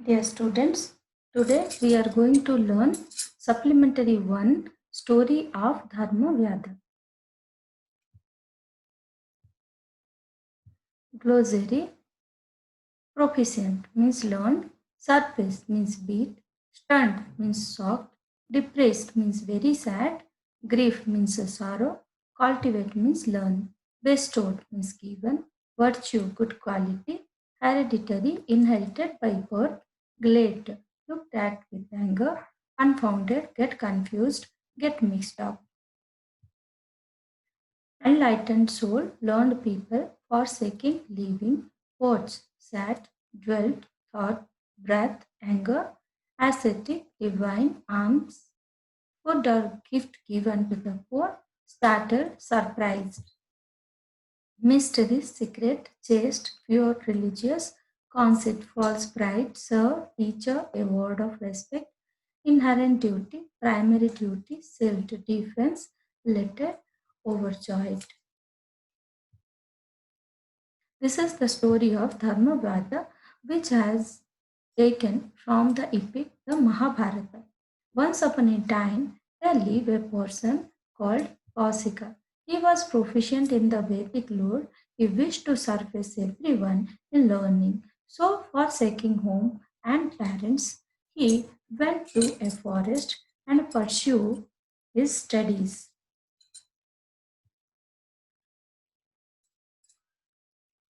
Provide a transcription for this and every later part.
Dear students, today we are going to learn Supplementary 1 Story of Dharmavyadha. Glossary. Proficient means learned, surface means beat, stunned means shocked, depressed means very sad, grief means sorrow, cultivate means learn, bestowed means given, virtue good quality, hereditary inherited by birth, glad looked at with anger, unfounded get confused, get mixed up. Enlightened soul, learned people, forsaking, leaving, poets, sat, dwelt, thought, breath, anger, ascetic, divine, alms, food or gift given to the poor, startled, surprised, mystery, secret, chaste, pure, religious, conceit, false pride, serve, teacher, a word of respect, inherent duty, primary duty, self-defense, letter, overjoyed. This is the story of Dharmavyadha, which has taken from the epic the Mahabharata. Once upon a time, there lived a person called Kausika. He was proficient in the Vedic lore. He wished to surface everyone in learning. So, forsaking home and parents, he went to a forest and pursued his studies.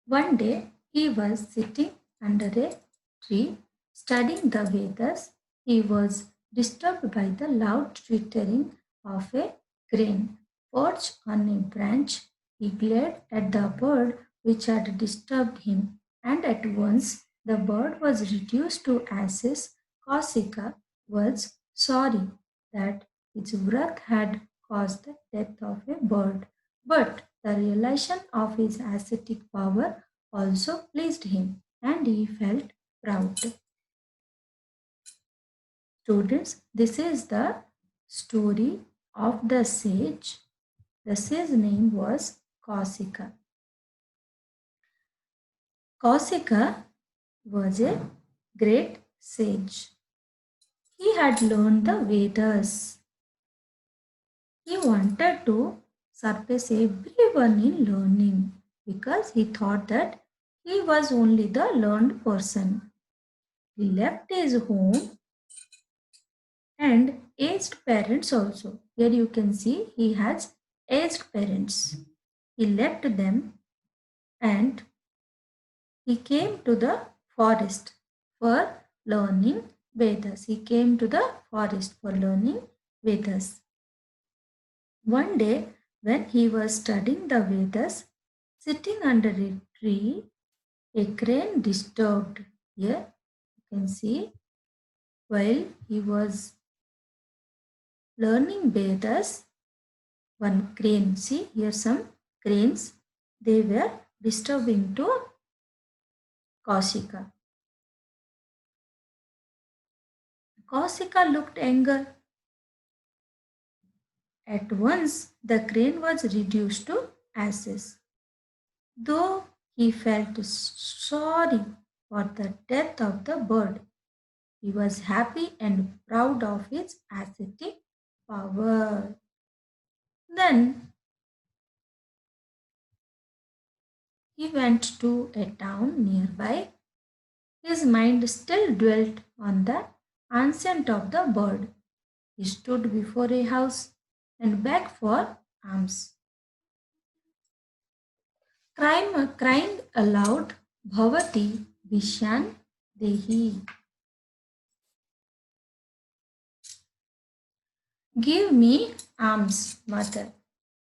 One day he was sitting under a tree studying the Vedas. He was disturbed by the loud twittering of a crane perched on a branch. He glared at the bird which had disturbed him, and at once the bird was reduced to ashes. Kausika was sorry that his wrath had caused the death of a bird, but the realization of his ascetic power also pleased him, and he felt proud. Students, this is the story of the sage. The sage name was Kausika. Kausika was a great sage. He had learned the Vedas. He wanted to surpass everyone in learning because he thought that he was only the learned person. He left his home and aged parents also. Here you can see he has aged parents. He left them and he came to the forest for learning Vedas. He came to the forest for learning Vedas. One day, when he was studying the Vedas, sitting under a tree, a crane disturbed. Here you can see while he was learning Vedas, one crane. See here some cranes. They were disturbing to Kausika. Kausika looked anger. At once the crane was reduced to ashes. Though he felt sorry for the death of the bird, he was happy and proud of his ascetic power. Then he went to a town nearby. His mind still dwelt on the ancient of the bird. He stood before a house and begged for alms. Crying aloud, Bhavati Vishan Dehi. Give me alms, mother.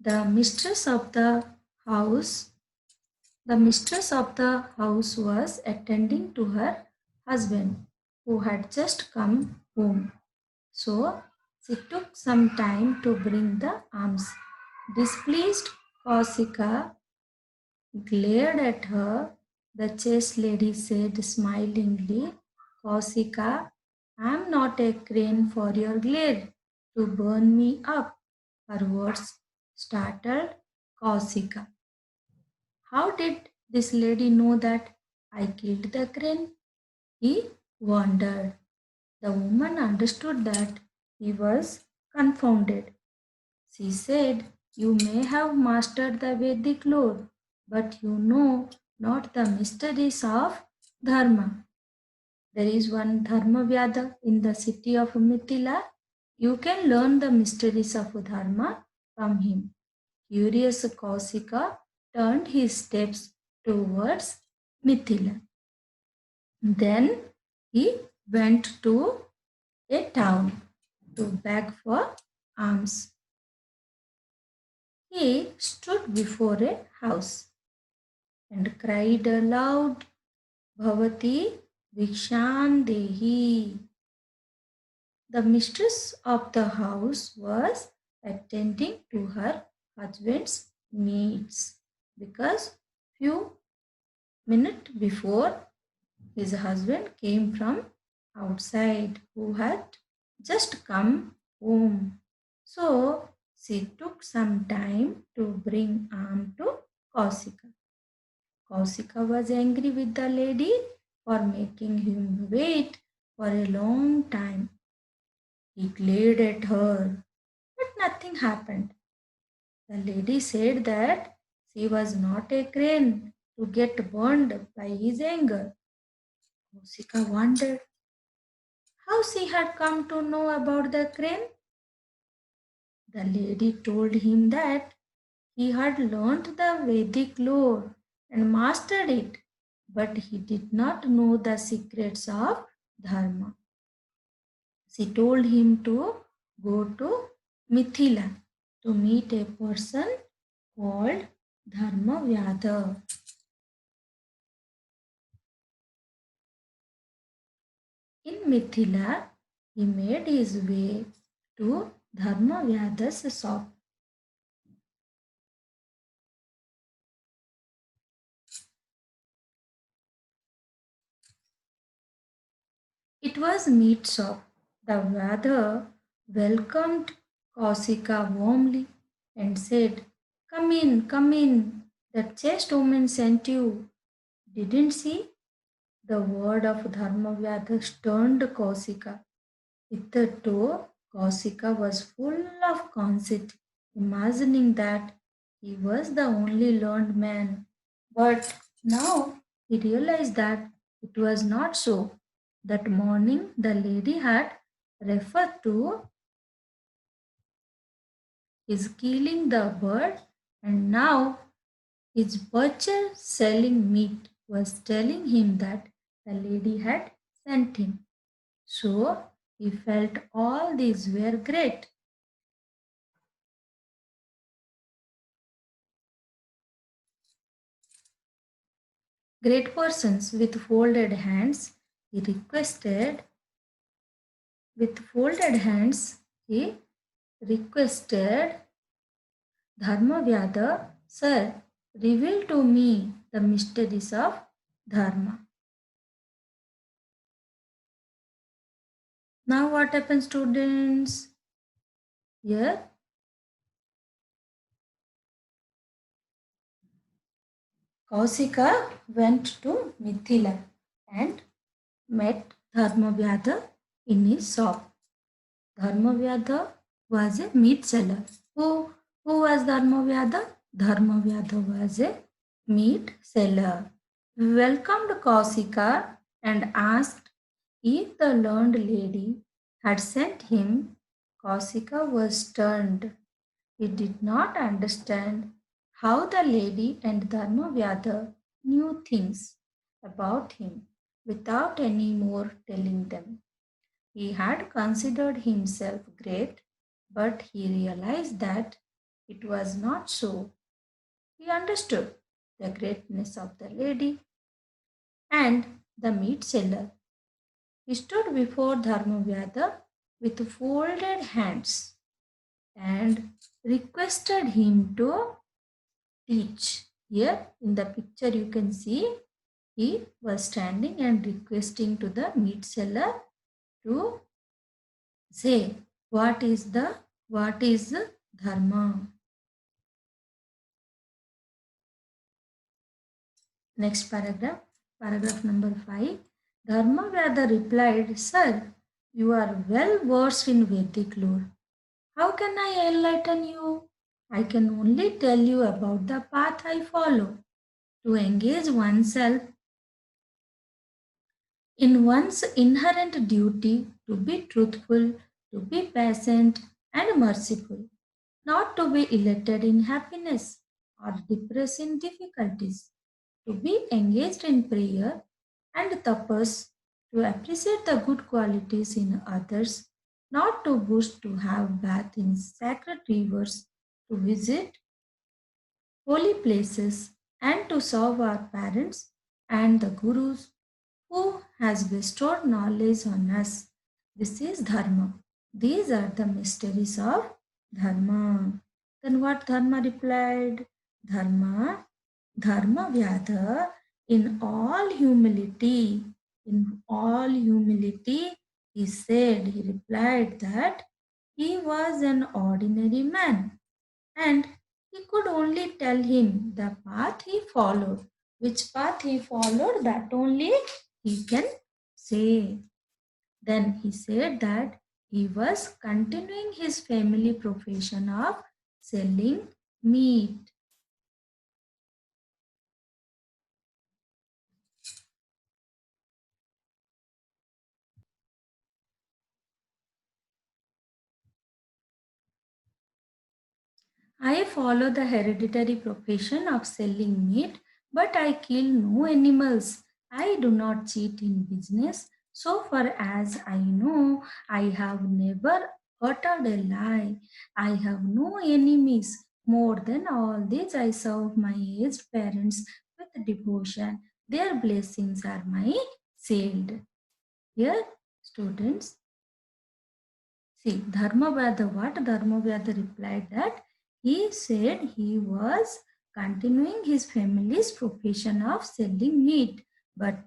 The mistress of the house, the mistress of the house was attending to her husband who had just come home. So she took some time to bring the alms. Displeased, Kausika glared at her. The chaste lady said smilingly, Kausika, I am not a crane for your glare to burn me up. Her words startled Kausika. How did this lady know that I killed the crane? He wondered. The woman understood that he was confounded. She said, "You may have mastered the Vedic lore, but you know not the mysteries of Dharma. There is one Dharmavyadha in the city of Mithila. You can learn the mysteries of Dharma from him." Curious Kausika turned his steps towards Mithila. Then he went to a town to beg for alms. He stood before a house and cried aloud, "Bhavati Vikshan Dehi." The mistress of the house was attending to her husband's needs because few minutes before his husband came from outside who had just come home. So she took some time to bring arm to Kausika. Kausika was angry with the lady for making him wait for a long time. He glared at her, but nothing happened. The lady said that she was not a crane to get burned by his anger. Kausika wondered how she had come to know about the crane. The lady told him that he had learnt the Vedic lore and mastered it, but he did not know the secrets of Dharma. She told him to go to Mithila to meet a person called Dharmavyadha. In Mithila, he made his way to Dharmavyadha's shop. It was meat shop. The Vyadha welcomed Kausika warmly and said, "Come in, come in. The chaste woman sent you. Didn't she?" The word of Dharmavyadha stunned Kausika. Hitherto, Kausika was full of conceit, imagining that he was the only learned man. But now he realized that it was not so. That morning, the lady had referred to his killing the bird, and now his butcher selling meat was telling him that the lady had sent him. So he felt all these were great. Great persons with folded hands, he requested, with folded hands, he requested Dharmavyada, "Sir, reveal to me the mysteries of Dharma." Now what happens, students? Here, Kausika went to Mithila and met Dharmavyada in his shop. Dharmavyada was a meat seller. Who was Dharmavyada? Dharmavyada was a meat seller. He welcomed Kausika and asked if the learned lady had sent him. Kausika was stunned. He did not understand how the lady and Dharmavyada knew things about him without any more telling them. He had considered himself great, but he realized that it was not so. He understood the greatness of the lady and the meat seller. He stood before Dharmavyada with folded hands and requested him to teach. Here in the picture, you can see he was standing and requesting to the meat seller to say what is dharma. Next paragraph, paragraph number 5. Dharmavyadha replied, Sir, you are well versed in Vedic lore. How can I enlighten you? I can only tell you about the path I follow. To engage oneself in one's inherent duty to be truthful, to be patient and merciful, not to be elated in happiness or depressed in difficulties, to be engaged in prayer and tapas, to appreciate the good qualities in others, not to boast to have bath in sacred rivers, to visit holy places, and to serve our parents and the gurus who has bestowed knowledge on us. This is Dharma. These are the mysteries of Dharma. Then what Dharma replied? Dharma, Dharma Vyadha, in all humility, he said, he replied that he was an ordinary man and he could only tell him the path he followed. Which path he followed, that only he can say. Then he said that he was continuing his family profession of selling meat. I follow the hereditary profession of selling meat, but I kill no animals. I do not cheat in business. So far as I know, I have never uttered a lie. I have no enemies. More than all this, I serve my aged parents with devotion. Their blessings are my shield. Here, students, see, Dharmavyadha, what Dharmavyadha replied that he said he was continuing his family's profession of selling meat, but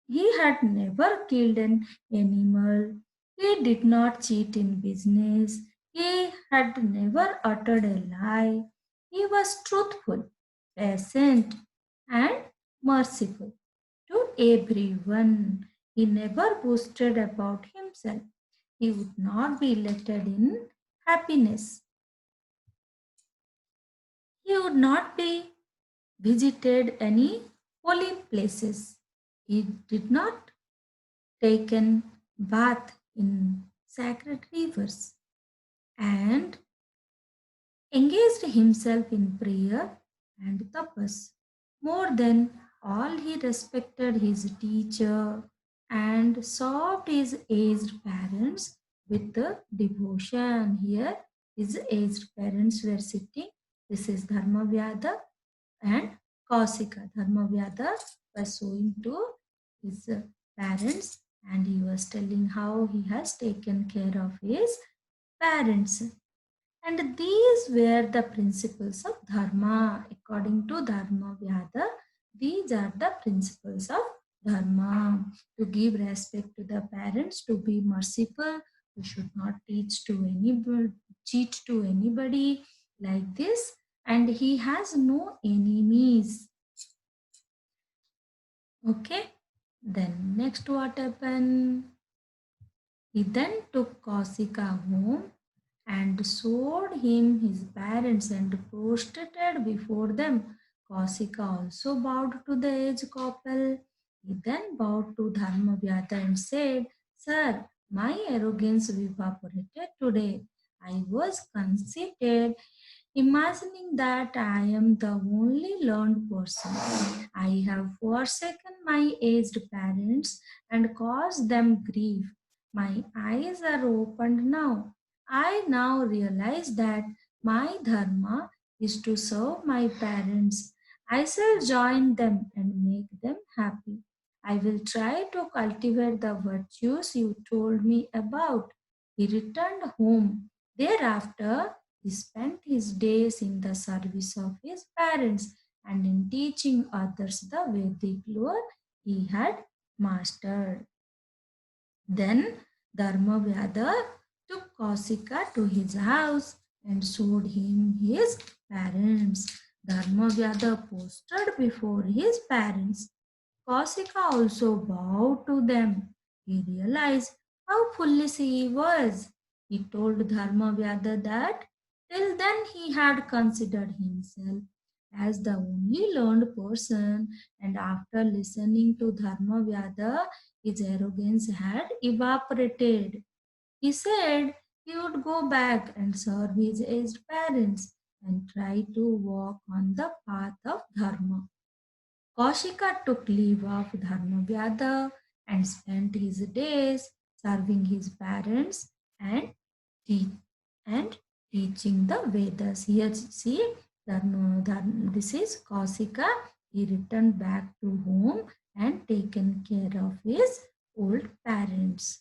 he had never killed an animal. He did not cheat in business. He had never uttered a lie. He was truthful, patient, and merciful to everyone. He never boasted about himself. He would not be elated in happiness. He would not be visited any holy places. He did not taken bath in sacred rivers and engaged himself in prayer and tapas. More than all, he respected his teacher and served his aged parents with the devotion. Here, his aged parents were sitting. This is Dharmavyadha and Kausika. Dharmavyadha was showing to his parents and he was telling how he has taken care of his parents. And these were the principles of Dharma. According to Dharma Vyada, these are the principles of Dharma. To give respect to the parents, to be merciful, you should not teach to anybody, cheat to anybody like this. And he has no enemies. Okay. Then next what happened? He then took Kausika home and showed him his parents and prostrated before them. Kausika also bowed to the aged couple. He then bowed to Dharmavyata and said, Sir, my arrogance evaporated today. I was conceited, imagining that I am the only learned person. I have forsaken my aged parents and caused them grief. My eyes are opened now. I now realize that my dharma is to serve my parents. I shall join them and make them happy. I will try to cultivate the virtues you told me about. He returned home. Thereafter, he spent his days in the service of his parents and in teaching others the Vedic lore he had mastered. Then Dharmavyada took Kausika to his house and showed him his parents. Dharmavyada posted before his parents. Kausika also bowed to them. He realized how foolish he was. He told Dharmavyadha that till then he had considered himself as the only learned person, and after listening to Dharmavyadha, his arrogance had evaporated. He said he would go back and serve his aged parents and try to walk on the path of Dharma. Kaushika took leave of Dharmavyadha and spent his days serving his parents and, te- and teaching the Vedas. Here, see, this is Kaushika. He returned back to home and taken care of his old parents.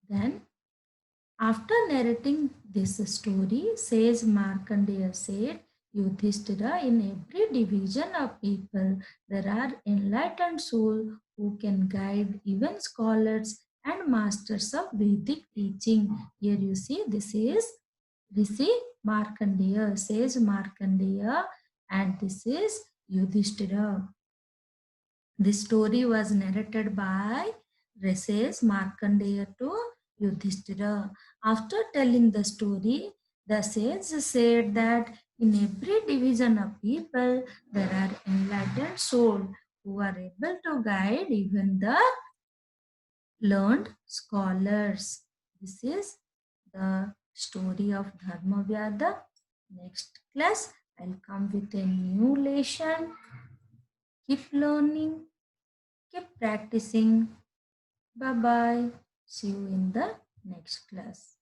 Then after narrating this story, says Markandeya said, Yudhishthira, in every division of people, there are enlightened souls who can guide even scholars and masters of Vedic teaching. Here you see, this is Rishi Markandeya, says Markandeya, and this is Yudhishthira. This story was narrated by Reses Markandeya to Yudhishthira. After telling the story, the sage said that in every division of people, there are enlightened souls who are able to guide even the learned scholars. This is the story of Dharmavyadha. Next class, I'll come with a new lesson. Keep learning. Keep practicing. Bye bye. See you in the next class.